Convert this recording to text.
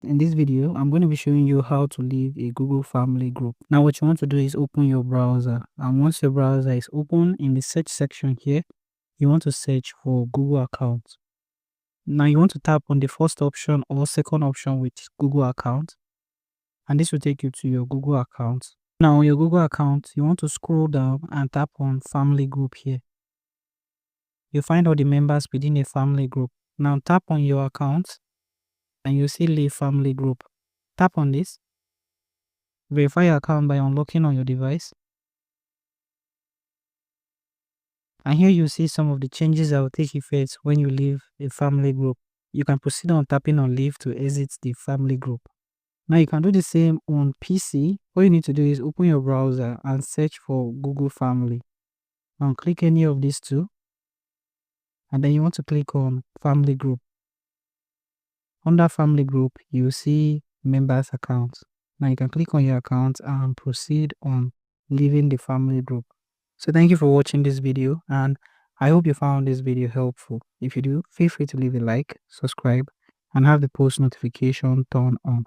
In this video, I'm going to be showing you how to leave a Google family group. Now, what you want to do is open your browser. And once your browser is open, in the search section here, you want to search for Google account. Now, you want to tap on the first option or second option with Google account. And this will take you to your Google account. Now, on your Google account, you want to scroll down and tap on family group here. You'll find all the members within a family group. Now, tap on your account and you'll see leave family group. Tap on this. Verify your account by unlocking on your device. And here you see some of the changes that will take effect when you leave a family group. You can proceed on tapping on leave to exit the family group. Now you can do the same on PC. All you need to do is open your browser and search for Google Family. Now click any of these two. And then you want to click on family group. Under family group, you see members account. Now you can click on your account and proceed on leaving the family group. So thank you for watching this video, and I hope you found this video helpful. If you do, feel free to leave a like, subscribe, and have the post notification turned on.